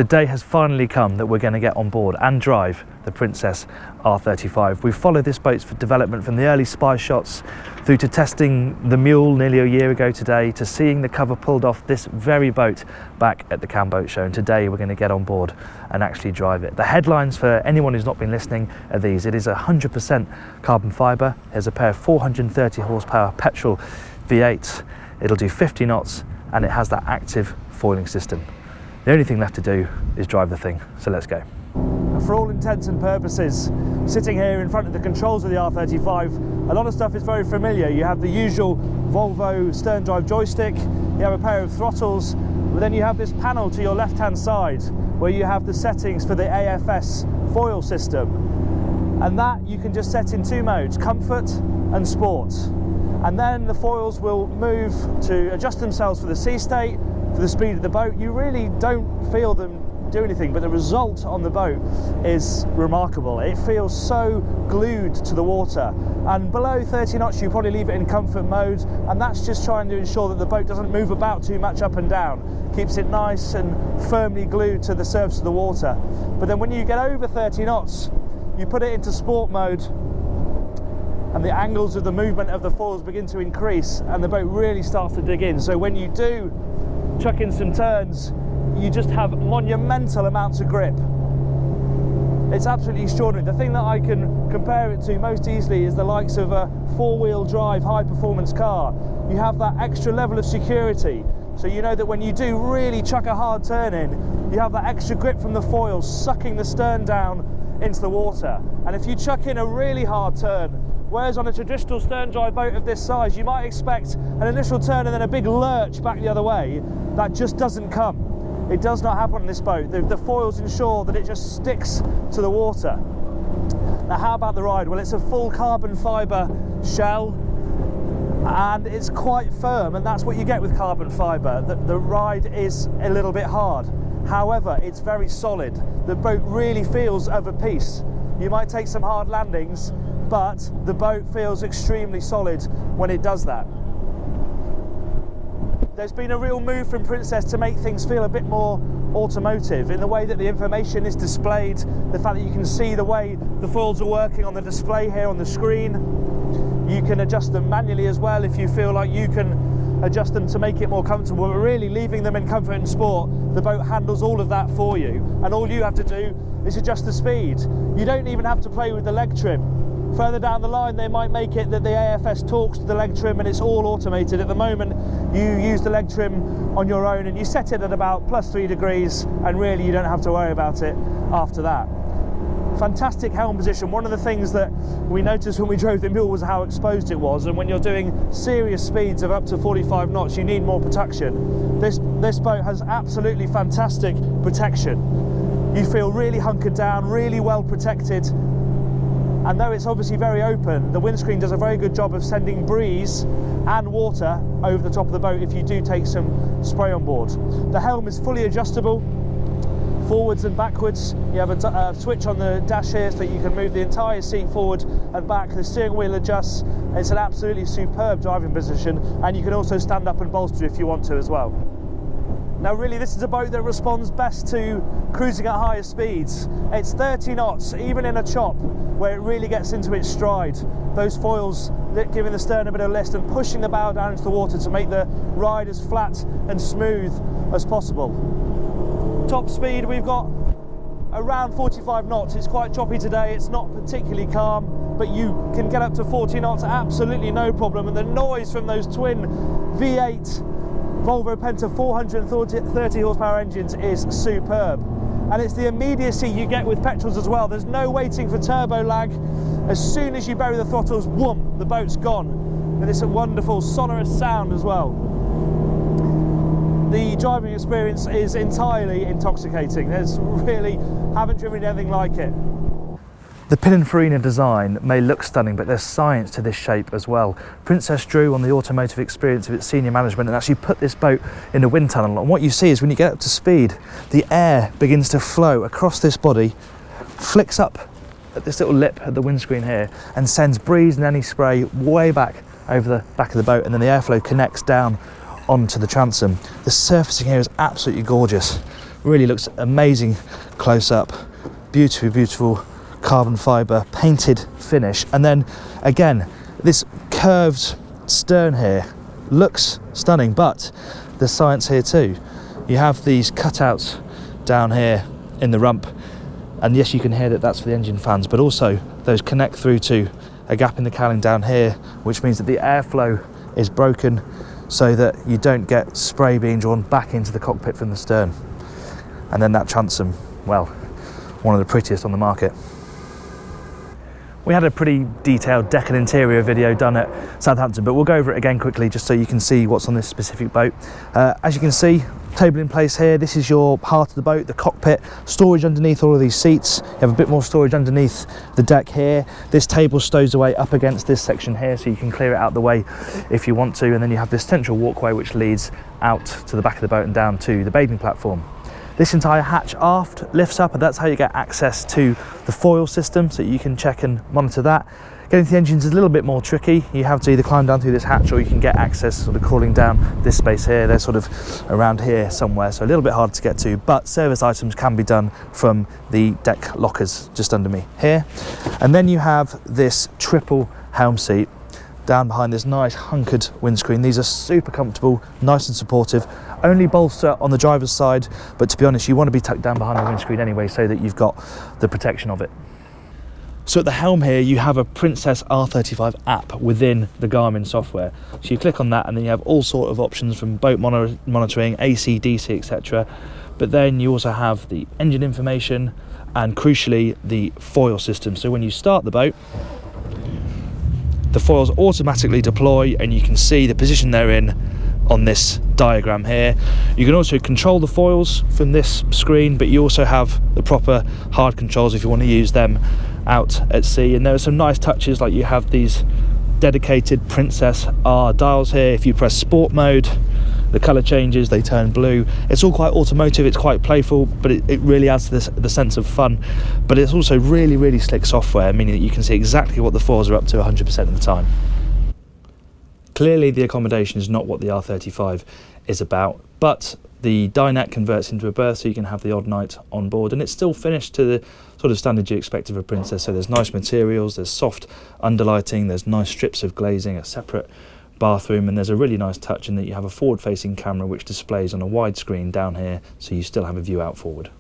The day has finally come that we're going to get on board and drive the Princess R35. We've followed this boat's development from the early spy shots through to testing the mule nearly a year ago today, to seeing the cover pulled off this very boat back at the Cannes Boat Show, and today we're going to get on board and actually drive it. The headlines for anyone who's not been listening are these: it is 100% carbon fibre, there's a pair of 430 horsepower petrol V8s, it'll do 50 knots, and it has that active foiling system. The only thing left to do is drive the thing, so let's go. For all intents and purposes, sitting here in front of the controls of the R35, a lot of stuff is very familiar. You have the usual Volvo stern drive joystick, you have a pair of throttles, but then you have this panel to your left-hand side where you have the settings for the AFS foil system. And that you can just set in two modes, comfort and sport. And then the foils will move to adjust themselves for the sea state, for the speed of the boat. You really don't feel them do anything, but the result on the boat is remarkable. It feels so glued to the water, and below 30 knots you probably leave it in comfort mode, and that's just trying to ensure that the boat doesn't move about too much up and down, keeps it nice and firmly glued to the surface of the water. But then when you get over 30 knots, you put it into sport mode, and the angles of the movement of the foils begin to increase, and the boat really starts to dig in. So when you do chuck in some turns, you just have monumental amounts of grip. It's absolutely extraordinary. The thing that I can compare it to most easily is the likes of a four-wheel drive high-performance car. You have that extra level of security, so you know that when you do really chuck a hard turn in, you have that extra grip from the foils sucking the stern down into the water. And if you chuck in a really hard turn, whereas on a traditional stern drive boat of this size, you might expect an initial turn and then a big lurch back the other way, that just doesn't come. It does not happen on this boat. The foils ensure that it just sticks to the water. Now, how about the ride? Well, it's a full carbon fibre shell, and it's quite firm, and that's what you get with carbon fibre. The ride is a little bit hard. However, it's very solid. The boat really feels of a piece. You might take some hard landings, but the boat feels extremely solid when it does that. There's been a real move from Princess to make things feel a bit more automotive in the way that the information is displayed, the fact that you can see the way the foils are working on the display here on the screen. You can adjust them manually as well if you feel like you can adjust them to make it more comfortable, but really leaving them in comfort and sport, the boat handles all of that for you, and all you have to do is adjust the speed. You don't even have to play with the leg trim. Further down the line they might make it that the AFS talks to the leg trim and it's all automated. At the moment you use the leg trim on your own and you set it at about +3 degrees, and really you don't have to worry about it after that. Fantastic helm position. One of the things that we noticed when we drove the mule was how exposed it was, and when you're doing serious speeds of up to 45 knots you need more protection. This boat has absolutely fantastic protection. You feel really hunkered down, really well protected. And though it's obviously very open, the windscreen does a very good job of sending breeze and water over the top of the boat if you do take some spray on board. The helm is fully adjustable, forwards and backwards. You have a switch on the dash here so that you can move the entire seat forward and back. The steering wheel adjusts. It's an absolutely superb driving position, and you can also stand up and bolster if you want to as well. Now really this is a boat that responds best to cruising at higher speeds. It's 30 knots, even in a chop, where it really gets into its stride. Those foils giving the stern a bit of lift and pushing the bow down into the water to make the ride as flat and smooth as possible. Top speed we've got around 45 knots. It's quite choppy today, it's not particularly calm, but you can get up to 40 knots absolutely no problem, and the noise from those twin V8 Volvo Penta 430 horsepower engines is superb. And it's the immediacy you get with petrols as well. There's no waiting for turbo lag. As soon as you bury the throttles, whoom, the boat's gone. And it's a wonderful sonorous sound as well. The driving experience is entirely intoxicating. There's really, haven't driven anything like it. The Pininfarina design may look stunning, but there's science to this shape as well. Princess drew on the automotive experience of its senior management and actually put this boat in a wind tunnel. And what you see is when you get up to speed, the air begins to flow across this body, flicks up at this little lip at the windscreen here, and sends breeze and any spray way back over the back of the boat, and then the airflow connects down onto the transom. The surfacing here is absolutely gorgeous. Really looks amazing close up. Beautiful carbon fibre painted finish. And then again, this curved stern here looks stunning, but there's science here too. You have these cutouts down here in the rump, and yes, you can hear that that's for the engine fans, but also those connect through to a gap in the cowling down here, which means that the airflow is broken so that you don't get spray being drawn back into the cockpit from the stern. And then that transom, well, one of the prettiest on the market. We had a pretty detailed deck and interior video done at Southampton, but we'll go over it again quickly just so you can see what's on this specific boat. As you can see, table in place here. This is your heart of the boat, the cockpit, storage underneath all of these seats. You have a bit more storage underneath the deck here. This table stows away up against this section here, so you can clear it out the way if you want to. And then you have this central walkway which leads out to the back of the boat and down to the bathing platform. This entire hatch aft lifts up, and that's how you get access to the foil system, so you can check and monitor that. Getting to the engines is a little bit more tricky. You have to either climb down through this hatch, or you can get access sort of crawling down this space here. They're sort of around here somewhere, so a little bit hard to get to, but service items can be done from the deck lockers just under me here. And then you have this triple helm seat down behind this nice hunkered windscreen. These are super comfortable, nice and supportive. Only bolster on the driver's side, but to be honest, you want to be tucked down behind the windscreen anyway, so that you've got the protection of it. So at the helm here, you have a Princess R35 app within the Garmin software. So you click on that, and then you have all sort of options from boat monitoring, AC, DC, etc. But then you also have the engine information and, crucially, the foil system. So when you start the boat, the foils automatically deploy, and you can see the position they're in on this diagram here. You can also control the foils from this screen, but you also have the proper hard controls if you want to use them out at sea. And there are some nice touches, like you have these dedicated Princess R dials here. If you press sport mode, the colour changes, they turn blue. It's all quite automotive, it's quite playful, but it really adds to the sense of fun. But it's also really slick software, meaning that you can see exactly what the foils are up to 100% of the time. Clearly the accommodation is not what the R35 is about, but the dinette converts into a berth, so you can have the odd night on board, and it's still finished to the sort of standard you expect of a Princess. So there's nice materials, there's soft underlighting, there's nice strips of glazing, a separate bathroom, and there's a really nice touch in that you have a forward-facing camera which displays on a wide screen down here, so you still have a view out forward.